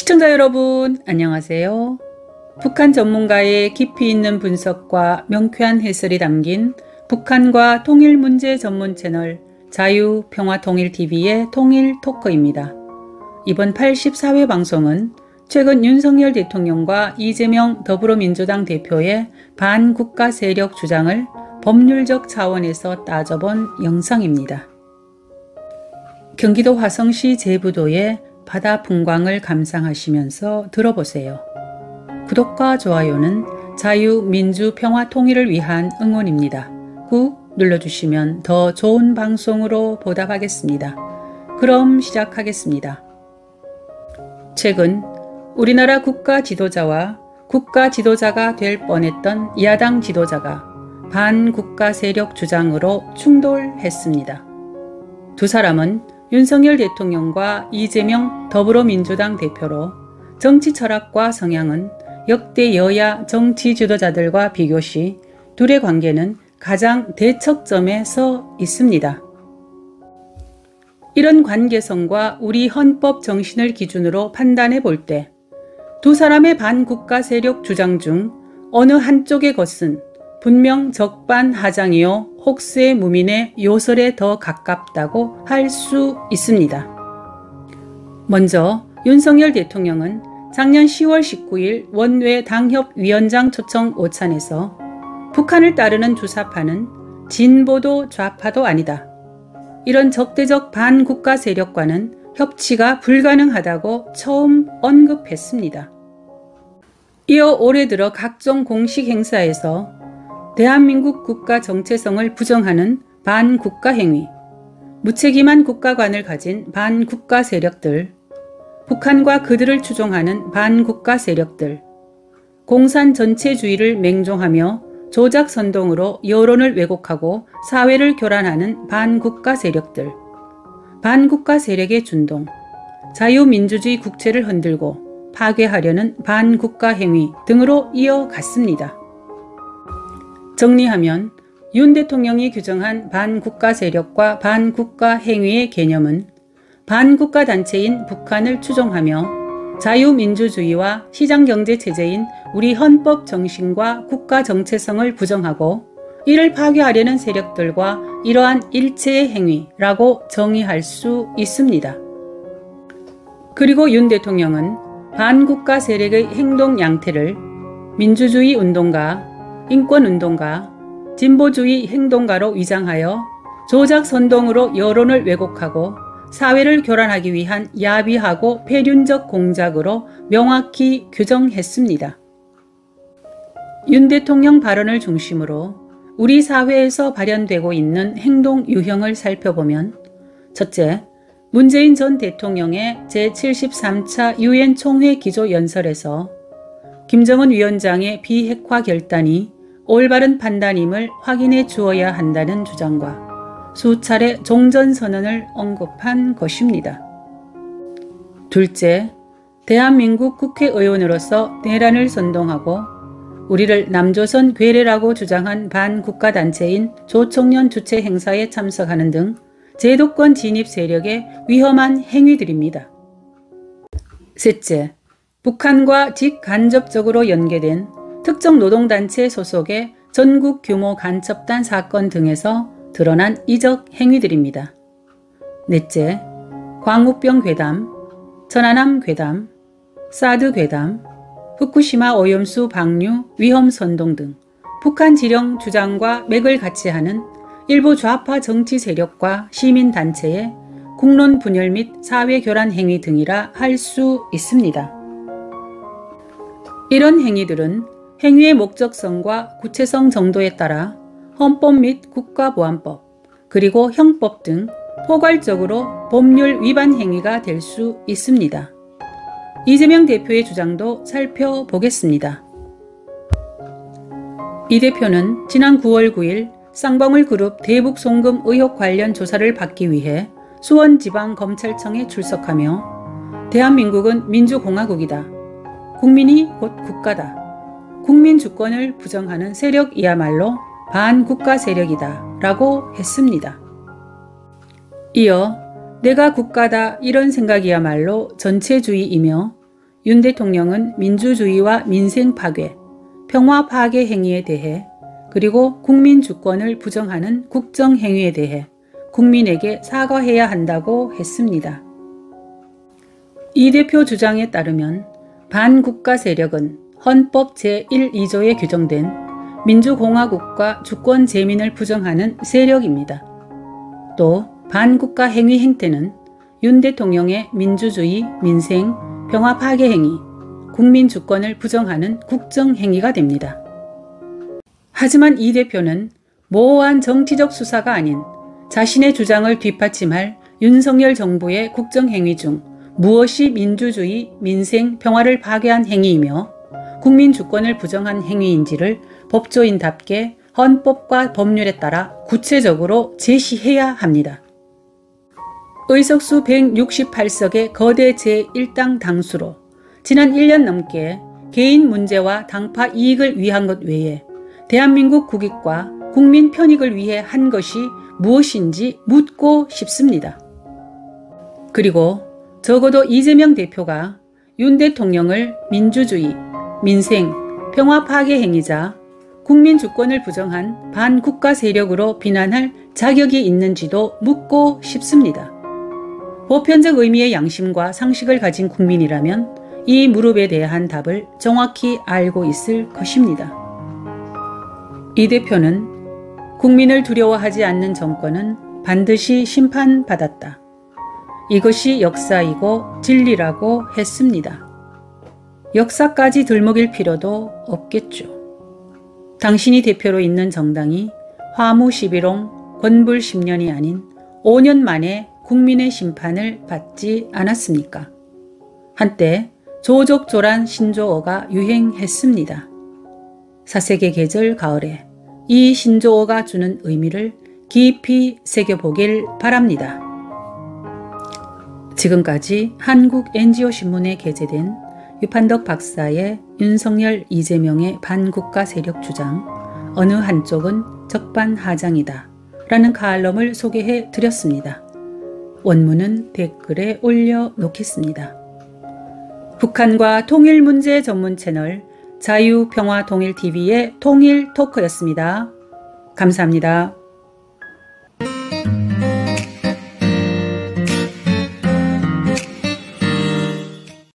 시청자 여러분, 안녕하세요. 북한 전문가의 깊이 있는 분석과 명쾌한 해설이 담긴 북한과 통일 문제 전문 채널 자유평화통일TV의 통일토크입니다. 이번 84회 방송은 최근 윤석열 대통령과 이재명 더불어민주당 대표의 반국가 세력 주장을 법률적 차원에서 따져본 영상입니다. 경기도 화성시 제부도의 바다 풍광을 감상하시면서 들어보세요. 구독과 좋아요는 자유, 민주, 평화, 통일을 위한 응원입니다. 꾹 눌러주시면 더 좋은 방송으로 보답하겠습니다. 그럼 시작하겠습니다. 최근 우리나라 국가 지도자와 국가 지도자가 될 뻔했던 야당 지도자가 반국가 세력 주장으로 충돌했습니다. 두 사람은 윤석열 대통령과 이재명 더불어민주당 대표로 정치 철학과 성향은 역대 여야 정치 지도자들과 비교시 둘의 관계는 가장 대척점에 서 있습니다. 이런 관계성과 우리 헌법 정신을 기준으로 판단해 볼 때 두 사람의 반국가 세력 주장 중 어느 한쪽의 것은 분명 적반하장이요 혹세무민의 요설에 더 가깝다고 할 수 있습니다. 먼저 윤석열 대통령은 작년 10월 19일 원외 당협위원장 초청 오찬에서 북한을 따르는 주사파는 진보도 좌파도 아니다. 이런 적대적 반국가 세력과는 협치가 불가능하다고 처음 언급했습니다. 이어 올해 들어 각종 공식 행사에서 대한민국 국가 정체성을 부정하는 반국가 행위, 무책임한 국가관을 가진 반국가 세력들, 북한과 그들을 추종하는 반국가 세력들, 공산 전체주의를 맹종하며 조작 선동으로 여론을 왜곡하고 사회를 교란하는 반국가 세력들, 반국가 세력의 준동, 자유민주주의 국채를 흔들고 파괴하려는 반국가 행위 등으로 이어갔습니다. 정리하면 윤 대통령이 규정한 반국가 세력과 반국가 행위의 개념은 반국가 단체인 북한을 추종하며 자유민주주의와 시장경제체제인 우리 헌법 정신과 국가 정체성을 부정하고 이를 파괴하려는 세력들과 이러한 일체의 행위라고 정의할 수 있습니다. 그리고 윤 대통령은 반국가 세력의 행동 양태를 민주주의 운동가, 인권운동가, 진보주의 행동가로 위장하여 조작 선동으로 여론을 왜곡하고 사회를 교란하기 위한 야비하고 폐륜적 공작으로 명확히 규정했습니다. 윤 대통령 발언을 중심으로 우리 사회에서 발현되고 있는 행동 유형을 살펴보면 첫째, 문재인 전 대통령의 제73차 유엔 총회 기조연설에서 김정은 위원장의 비핵화 결단이 올바른 판단임을 확인해 주어야 한다는 주장과 수차례 종전선언을 언급한 것입니다. 둘째, 대한민국 국회의원으로서 내란을 선동하고 우리를 남조선 괴뢰라고 주장한 반국가단체인 조총련 주최 행사에 참석하는 등 제도권 진입 세력의 위험한 행위들입니다. 셋째, 북한과 직간접적으로 연계된 특정 노동단체 소속의 전국 규모 간첩단 사건 등에서 드러난 이적 행위들입니다. 넷째, 광우병 괴담, 천안함 괴담, 사드 괴담, 후쿠시마 오염수 방류 위험 선동 등 북한 지령 주장과 맥을 같이 하는 일부 좌파 정치 세력과 시민단체의 국론 분열 및 사회 교란 행위 등이라 할 수 있습니다. 이런 행위들은 행위의 목적성과 구체성 정도에 따라 헌법 및 국가보안법 그리고 형법 등 포괄적으로 법률 위반 행위가 될 수 있습니다. 이재명 대표의 주장도 살펴보겠습니다. 이 대표는 지난 9월 9일 쌍방울그룹 대북 송금 의혹 관련 조사를 받기 위해 수원지방검찰청에 출석하며 대한민국은 민주공화국이다. 국민이 곧 국가다. 국민 주권을 부정하는 세력이야말로 반국가 세력이다 라고 했습니다. 이어 내가 국가다 이런 생각이야말로 전체주의이며 윤 대통령은 민주주의와 민생 파괴, 평화 파괴 행위에 대해 그리고 국민 주권을 부정하는 국정 행위에 대해 국민에게 사과해야 한다고 했습니다. 이 대표 주장에 따르면 반국가 세력은 헌법 제1~2조에 규정된 민주공화국과 주권 재민을 부정하는 세력입니다. 또 반국가 행위 행태는 윤 대통령의 민주주의, 민생, 평화 파괴 행위, 국민 주권을 부정하는 국정 행위가 됩니다. 하지만 이 대표는 모호한 정치적 수사가 아닌 자신의 주장을 뒷받침할 윤석열 정부의 국정 행위 중 무엇이 민주주의, 민생, 평화를 파괴한 행위이며 국민 주권을 부정한 행위인지를 법조인답게 헌법과 법률에 따라 구체적으로 제시해야 합니다. 의석수 168석의 거대 제1당 당수로 지난 1년 넘게 개인 문제와 당파 이익을 위한 것 외에 대한민국 국익과 국민 편익을 위해 한 것이 무엇인지 묻고 싶습니다. 그리고 적어도 이재명 대표가 윤 대통령을 민주주의, 민생, 평화 파괴 행위자, 국민 주권을 부정한 반국가 세력으로 비난할 자격이 있는지도 묻고 싶습니다. 보편적 의미의 양심과 상식을 가진 국민이라면 이 물음에 대한 답을 정확히 알고 있을 것입니다. 이 대표는 국민을 두려워하지 않는 정권은 반드시 심판받았다. 이것이 역사이고 진리라고 했습니다. 역사까지 들먹일 필요도 없겠죠. 당신이 대표로 있는 정당이 화무 11홍 권불 10년이 아닌 5년 만에 국민의 심판을 받지 않았습니까? 한때 조족조란 신조어가 유행했습니다. 사색의 계절 가을에 이 신조어가 주는 의미를 깊이 새겨보길 바랍니다. 지금까지 한국 NGO신문에 게재된 유판덕 박사의 윤석열, 이재명의 반국가 세력 주장, 어느 한쪽은 적반하장이다 라는 칼럼을 소개해 드렸습니다. 원문은 댓글에 올려놓겠습니다. 북한과 통일 문제 전문 채널 자유평화통일TV의 통일토크였습니다. 감사합니다.